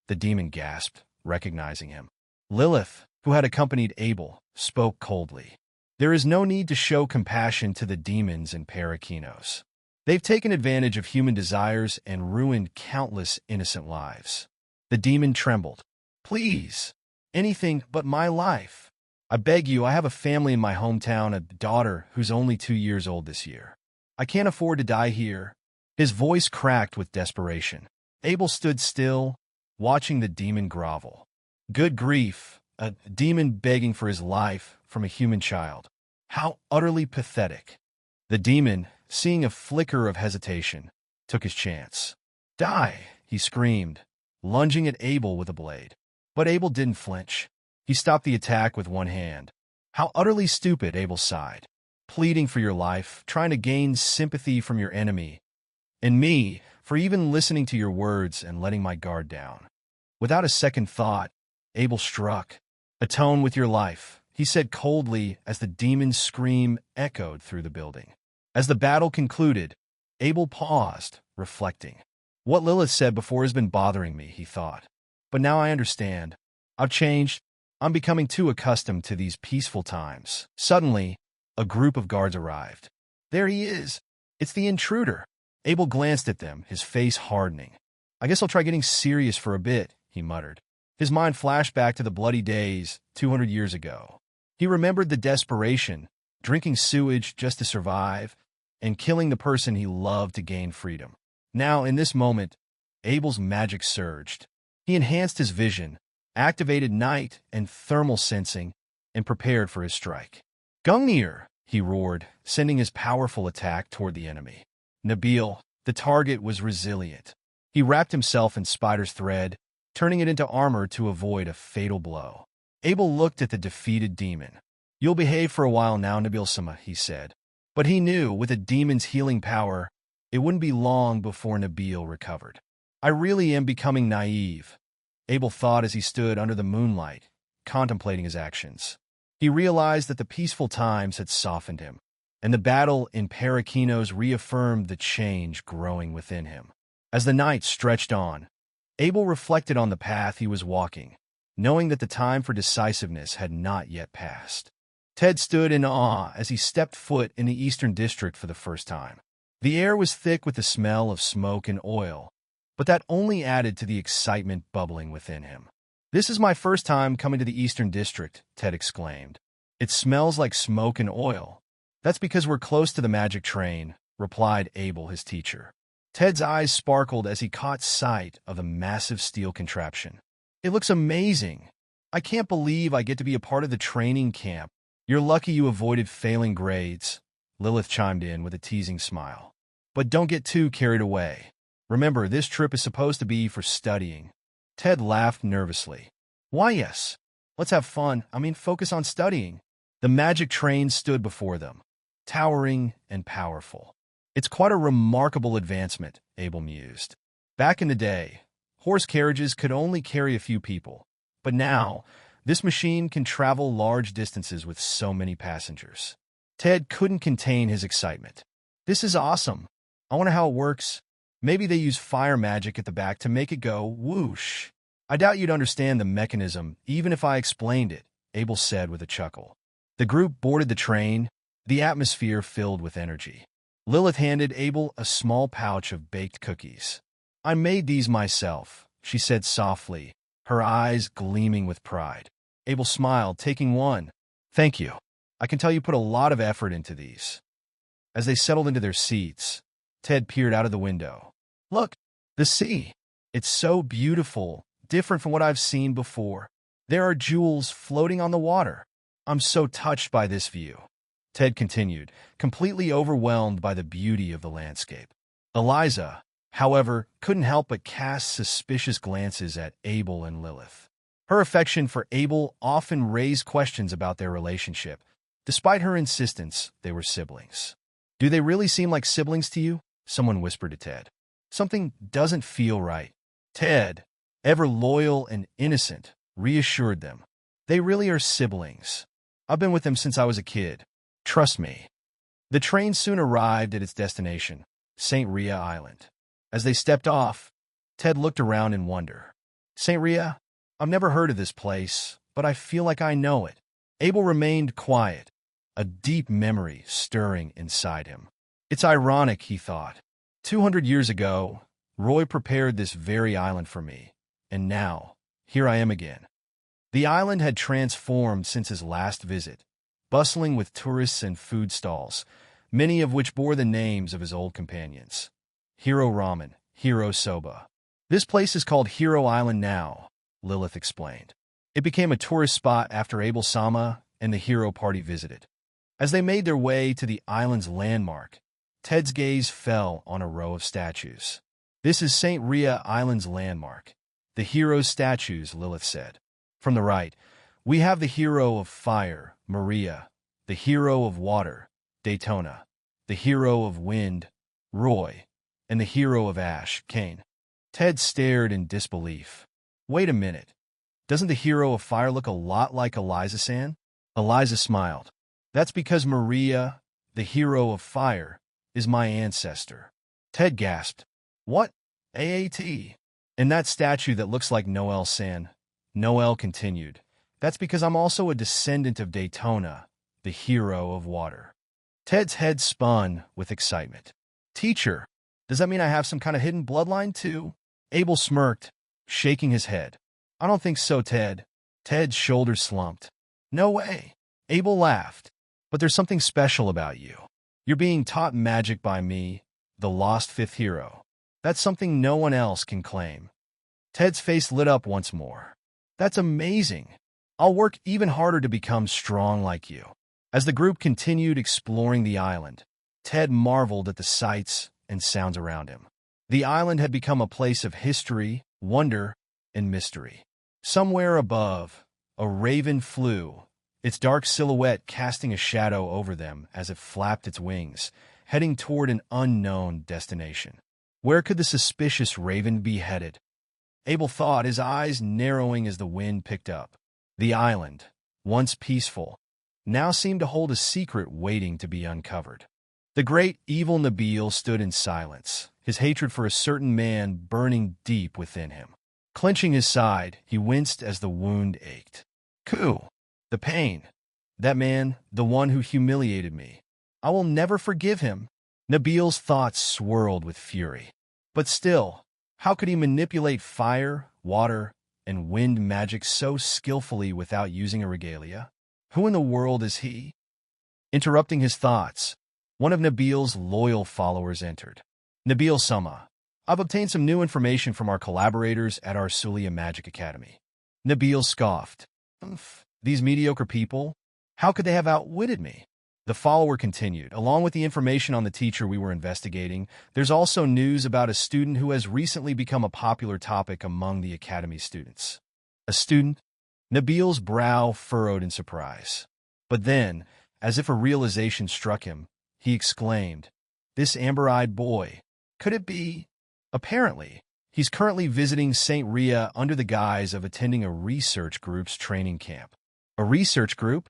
The demon gasped, recognizing him. Lilith, who had accompanied Abel, spoke coldly. There is no need to show compassion to the demons in Parakinos. They've taken advantage of human desires and ruined countless innocent lives. The demon trembled. Please, anything but my life. I beg you, I have a family in my hometown, a daughter who's only 2 years old this year. I can't afford to die here. His voice cracked with desperation. Abel stood still, watching the demon grovel. Good grief, a demon begging for his life from a human child. How utterly pathetic. The demon, seeing a flicker of hesitation, took his chance. Die, he screamed, lunging at Abel with a blade. But Abel didn't flinch. He stopped the attack with one hand. How utterly stupid, Abel sighed. Pleading for your life, trying to gain sympathy from your enemy. And me, for even listening to your words and letting my guard down. Without a second thought, Abel struck. Atone with your life, he said coldly as the demon's scream echoed through the building. As the battle concluded, Abel paused, reflecting. What Lilith said before has been bothering me, he thought. But now I understand. I've changed. I'm becoming too accustomed to these peaceful times. Suddenly, a group of guards arrived. There he is. It's the intruder. Abel glanced at them, his face hardening. I guess I'll try getting serious for a bit, he muttered. His mind flashed back to the bloody days 200 years ago. He remembered the desperation, drinking sewage just to survive, and killing the person he loved to gain freedom. Now, in this moment, Abel's magic surged. He enhanced his vision, activated night and thermal sensing, and prepared for his strike. Gungnir, he roared, sending his powerful attack toward the enemy. Nabil, the target, was resilient. He wrapped himself in spider's thread, turning it into armor to avoid a fatal blow. Abel looked at the defeated demon. You'll behave for a while now, Nabil-sama, he said. But he knew, with a demon's healing power, it wouldn't be long before Nabil recovered. I really am becoming naive, Abel thought as he stood under the moonlight, contemplating his actions. He realized that the peaceful times had softened him, and the battle in Parakinos reaffirmed the change growing within him. As the night stretched on, Abel reflected on the path he was walking, knowing that the time for decisiveness had not yet passed. Ted stood in awe as he stepped foot in the Eastern District for the first time. The air was thick with the smell of smoke and oil, but that only added to the excitement bubbling within him. This is my first time coming to the Eastern District, Ted exclaimed. It smells like smoke and oil. That's because we're close to the magic train, replied Abel, his teacher. Ted's eyes sparkled as he caught sight of the massive steel contraption. It looks amazing. I can't believe I get to be a part of the training camp. You're lucky you avoided failing grades, Lilith chimed in with a teasing smile. But don't get too carried away. Remember, this trip is supposed to be for studying. Ted laughed nervously. Why, yes. Let's have fun. Focus on studying. The magic train stood before them, towering and powerful. It's quite a remarkable advancement, Abel mused. Back in the day, horse carriages could only carry a few people, but now, this machine can travel large distances with so many passengers. Ted couldn't contain his excitement. This is awesome. I wonder how it works. Maybe they use fire magic at the back to make it go whoosh. I doubt you'd understand the mechanism, even if I explained it, Abel said with a chuckle. The group boarded the train, the atmosphere filled with energy. Lilith handed Abel a small pouch of baked cookies. I made these myself, she said softly, her eyes gleaming with pride. Abel smiled, taking one. Thank you. I can tell you put a lot of effort into these. As they settled into their seats, Ted peered out of the window. Look, the sea. It's so beautiful, different from what I've seen before. There are jewels floating on the water. I'm so touched by this view. Ted continued, completely overwhelmed by the beauty of the landscape. Eliza, however, couldn't help but cast suspicious glances at Abel and Lilith. Her affection for Abel often raised questions about their relationship. Despite her insistence, they were siblings. Do they really seem like siblings to you? Someone whispered to Ted. Something doesn't feel right. Ted, ever loyal and innocent, reassured them. They really are siblings. I've been with them since I was a kid. Trust me. The train soon arrived at its destination, St. Rhea Island. As they stepped off, Ted looked around in wonder. St. Rhea? I've never heard of this place, but I feel like I know it. Abel remained quiet, a deep memory stirring inside him. It's ironic, he thought. 200 years ago, Roy prepared this very island for me, and now, here I am again. The island had transformed since his last visit, bustling with tourists and food stalls, many of which bore the names of his old companions. Hero Ramen, Hero Soba. This place is called Hero Island now, Lilith explained. It became a tourist spot after Abel-sama and the Hero Party visited. As they made their way to the island's landmark, Ted's gaze fell on a row of statues. This is St. Rhea Island's landmark. The hero's statues, Lilith said. From the right, we have the hero of fire, Maria, the hero of water, Daytona, the hero of wind, Roy, and the hero of ash, Kane. Ted stared in disbelief. Wait a minute. Doesn't the hero of fire look a lot like Eliza-san? Eliza smiled. That's because Maria, the hero of fire, is my ancestor. Ted gasped. What? AAT? And that statue that looks like Noel San. Noel continued. That's because I'm also a descendant of Daytona, the hero of water. Ted's head spun with excitement. Teacher, does that mean I have some kind of hidden bloodline too? Abel smirked, shaking his head. I don't think so, Ted. Ted's shoulders slumped. No way. Abel laughed. But there's something special about you. You're being taught magic by me, the lost fifth hero. That's something no one else can claim. Ted's face lit up once more. That's amazing. I'll work even harder to become strong like you. As the group continued exploring the island, Ted marveled at the sights and sounds around him. The island had become a place of history, wonder, and mystery. Somewhere above, a raven flew, its dark silhouette casting a shadow over them as it flapped its wings, heading toward an unknown destination. Where could the suspicious raven be headed? Abel thought, his eyes narrowing as the wind picked up. The island, once peaceful, now seemed to hold a secret waiting to be uncovered. The great evil Nabil stood in silence, his hatred for a certain man burning deep within him. Clenching his side, he winced as the wound ached. Ku, the pain. That man, the one who humiliated me. I will never forgive him. Nabil's thoughts swirled with fury. But still, how could he manipulate fire, water, and wind magic so skillfully without using a regalia? Who in the world is he? Interrupting his thoughts, one of Nabil's loyal followers entered. Nabil Sama, I've obtained some new information from our collaborators at our Sulia Magic Academy. Nabil scoffed. These mediocre people? How could they have outwitted me? The follower continued. Along with the information on the teacher we were investigating, there's also news about a student who has recently become a popular topic among the Academy students. A student? Nabil's brow furrowed in surprise. But then, as if a realization struck him, he exclaimed, This amber-eyed boy, could it be? Apparently, he's currently visiting St. Rhea under the guise of attending a research group's training camp. A research group?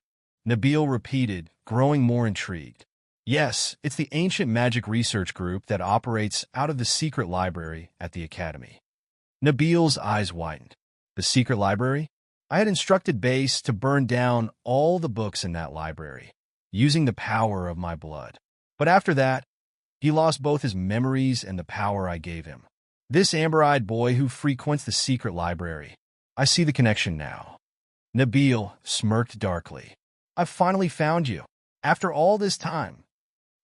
Nabil repeated, growing more intrigued. Yes, it's the ancient magic research group that operates out of the secret library at the academy. Nabil's eyes widened. The secret library? I had instructed Base to burn down all the books in that library, using the power of my blood. But after that, he lost both his memories and the power I gave him. This amber-eyed boy who frequents the secret library. I see the connection now. Nabil smirked darkly. I've finally found you, after all this time.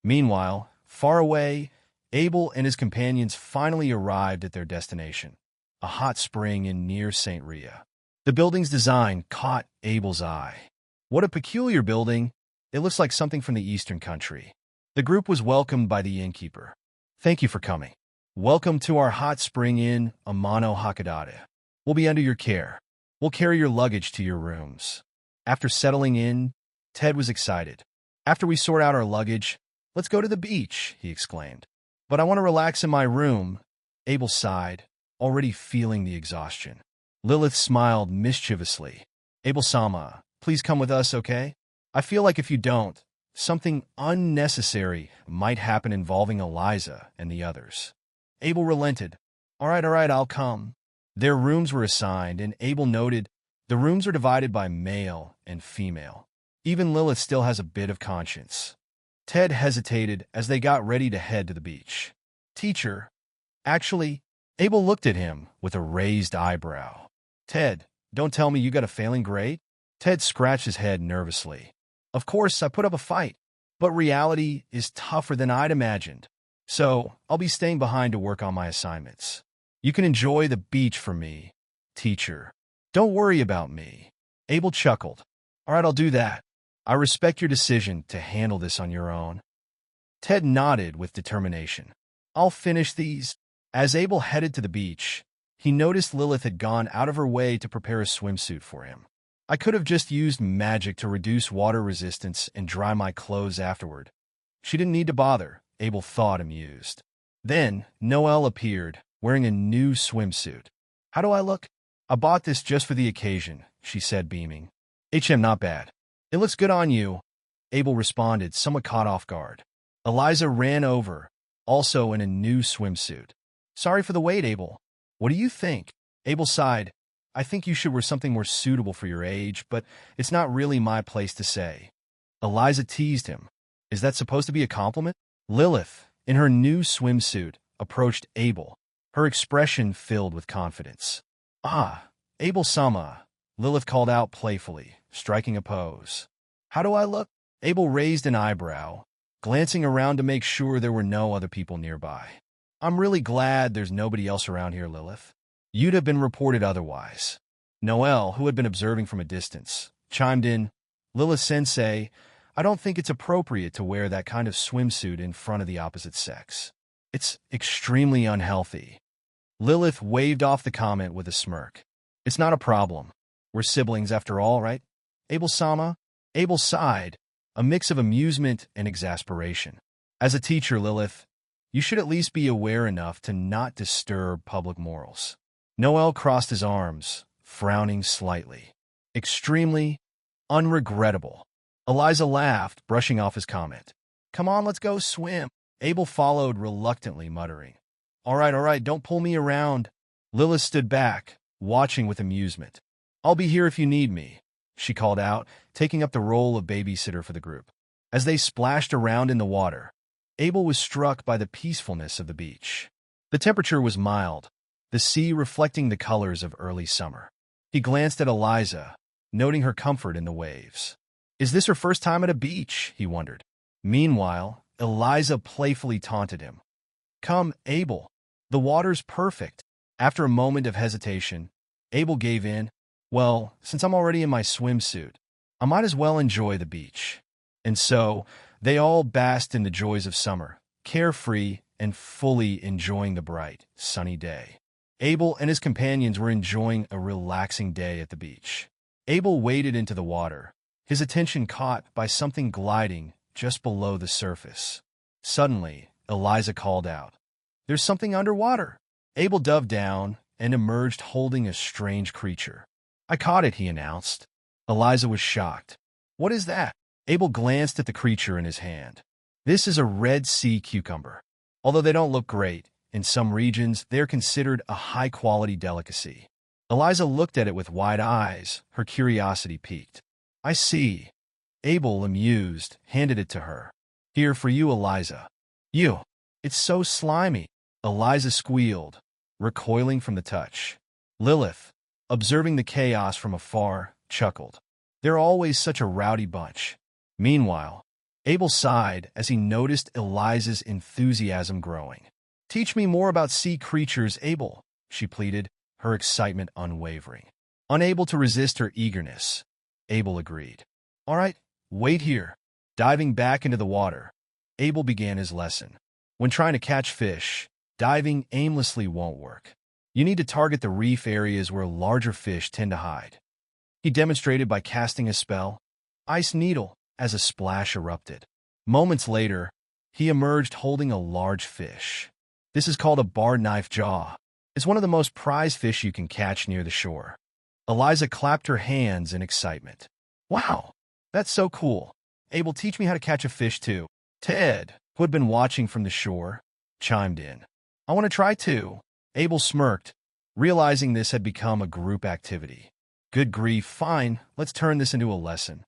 Meanwhile, far away, Abel and his companions finally arrived at their destination, a hot spring in near St. Rhea. The building's design caught Abel's eye. What a peculiar building. It looks like something from the Eastern country. The group was welcomed by the innkeeper. Thank you for coming. Welcome to our hot spring inn, Amano Hakadate. We'll be under your care. We'll carry your luggage to your rooms. After settling in, Ted was excited. After we sort out our luggage, let's go to the beach, he exclaimed. But I want to relax in my room. Abel sighed, already feeling the exhaustion. Lilith smiled mischievously. Abel-sama, please come with us, okay? I feel like if you don't, something unnecessary might happen involving Eliza and the others. Abel relented. All right, I'll come. Their rooms were assigned, and Abel noted the rooms are divided by male and female. Even Lilith still has a bit of conscience. Ted hesitated as they got ready to head to the beach. Teacher, actually, Abel looked at him with a raised eyebrow. Ted, don't tell me you got a failing grade? Ted scratched his head nervously. Of course, I put up a fight, but reality is tougher than I'd imagined. So, I'll be staying behind to work on my assignments. You can enjoy the beach for me, teacher. Don't worry about me. Abel chuckled. All right, I'll do that. I respect your decision to handle this on your own. Ted nodded with determination. I'll finish these. As Abel headed to the beach, he noticed Lilith had gone out of her way to prepare a swimsuit for him. I could have just used magic to reduce water resistance and dry my clothes afterward. She didn't need to bother, Abel thought, amused. Then, Noelle appeared, wearing a new swimsuit. How do I look? I bought this just for the occasion, she said, beaming. Not bad. It looks good on you, Abel responded, somewhat caught off guard. Eliza ran over, also in a new swimsuit. Sorry for the wait, Abel. What do you think? Abel sighed. I think you should wear something more suitable for your age, but it's not really my place to say. Eliza teased him. Is that supposed to be a compliment? Lilith, in her new swimsuit, approached Abel, her expression filled with confidence. Ah, Abel-sama, Lilith called out playfully, striking a pose. How do I look? Abel raised an eyebrow, glancing around to make sure there were no other people nearby. I'm really glad there's nobody else around here, Lilith. You'd have been reported otherwise. Noelle, who had been observing from a distance, chimed in, Lilith-sensei, I don't think it's appropriate to wear that kind of swimsuit in front of the opposite sex. It's extremely unhealthy. Lilith waved off the comment with a smirk. It's not a problem. We're siblings after all, right? Abel-sama? Abel sighed, a mix of amusement and exasperation. As a teacher, Lilith, you should at least be aware enough to not disturb public morals. Noelle crossed his arms, frowning slightly. Extremely unregrettable. Eliza laughed, brushing off his comment. Come on, let's go swim. Abel followed reluctantly, muttering. All right, don't pull me around. Lilith stood back, watching with amusement. I'll be here if you need me, she called out, taking up the role of babysitter for the group. As they splashed around in the water, Abel was struck by the peacefulness of the beach. The temperature was mild, the sea reflecting the colors of early summer. He glanced at Eliza, noting her comfort in the waves. Is this her first time at a beach? He wondered. Meanwhile, Eliza playfully taunted him. Come, Abel. The water's perfect. After a moment of hesitation, Abel gave in. Well, since I'm already in my swimsuit, I might as well enjoy the beach. And so, they all basked in the joys of summer, carefree and fully enjoying the bright, sunny day. Abel and his companions were enjoying a relaxing day at the beach. Abel waded into the water, his attention caught by something gliding just below the surface. Suddenly, Eliza called out, There's something underwater. Abel dove down and emerged holding a strange creature. I caught it, he announced. Eliza was shocked. What is that? Abel glanced at the creature in his hand. This is a red sea cucumber. Although they don't look great, in some regions they're considered a high-quality delicacy. Eliza looked at it with wide eyes, her curiosity piqued. I see. Abel, amused, handed it to her. Here for you, Eliza. You. It's so slimy. Eliza squealed, recoiling from the touch. Lilith, observing the chaos from afar, chuckled. They're always such a rowdy bunch. Meanwhile, Abel sighed as he noticed Eliza's enthusiasm growing. Teach me more about sea creatures, Abel, she pleaded, her excitement unwavering. Unable to resist her eagerness, Abel agreed. All right, wait here. Diving back into the water, Abel began his lesson. When trying to catch fish, diving aimlessly won't work. You need to target the reef areas where larger fish tend to hide. He demonstrated by casting a spell, Ice Needle, as a splash erupted. Moments later, he emerged holding a large fish. This is called a barred knife jaw. It's one of the most prized fish you can catch near the shore. Eliza clapped her hands in excitement. Wow, that's so cool. Abel, teach me how to catch a fish too. Ted, who had been watching from the shore, chimed in. I want to try too. Abel smirked, realizing this had become a group activity. Good grief, fine, let's turn this into a lesson.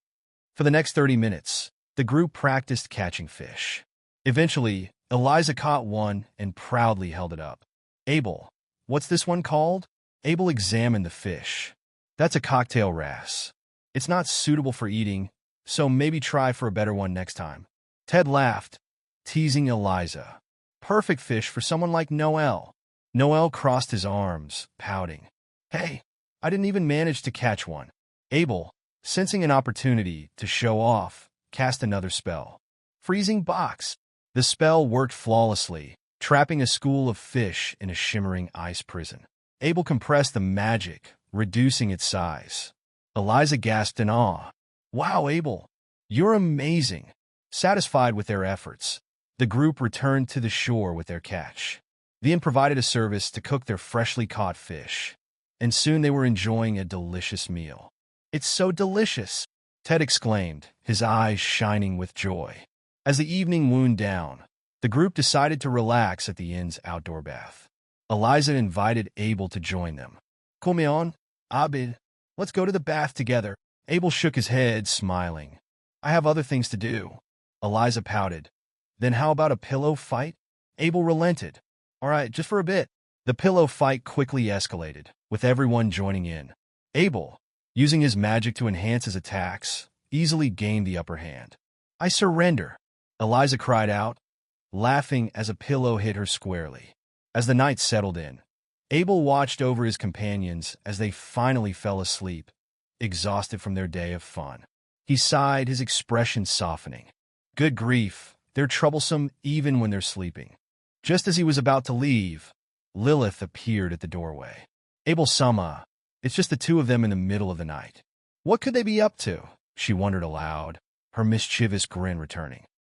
For the next 30 minutes, the group practiced catching fish. Eventually, Eliza caught one and proudly held it up. Abel, what's this one called? Abel examined the fish. That's a cocktail wrasse. It's not suitable for eating, so maybe try for a better one next time. Ted laughed, teasing Eliza. Perfect fish for someone like Noelle. Noelle crossed his arms, pouting. Hey, I didn't even manage to catch one. Abel, sensing an opportunity to show off, cast another spell. Freezing box. The spell worked flawlessly, trapping a school of fish in a shimmering ice prison. Abel compressed the magic, reducing its size. Eliza gasped in awe. Wow, Abel, you're amazing. Satisfied with their efforts, the group returned to the shore with their catch. The inn provided a service to cook their freshly caught fish, and soon they were enjoying a delicious meal. It's so delicious, Ted exclaimed, his eyes shining with joy. As the evening wound down, the group decided to relax at the inn's outdoor bath. Eliza invited Abel to join them. Come on, Abel. Let's go to the bath together. Abel shook his head, smiling. I have other things to do. Eliza pouted. Then how about a pillow fight? Abel relented. All right, just for a bit. The pillow fight quickly escalated, with everyone joining in. Abel, using his magic to enhance his attacks, easily gained the upper hand. I surrender, Eliza cried out, laughing as a pillow hit her squarely. As the night settled in, Abel watched over his companions as they finally fell asleep, exhausted from their day of fun. He sighed, his expression softening. Good grief, they're troublesome even when they're sleeping. Just as he was about to leave, Lilith appeared at the doorway. Abel-sama, it's just the two of them in the middle of the night. What could they be up to? She wondered aloud, her mischievous grin returning.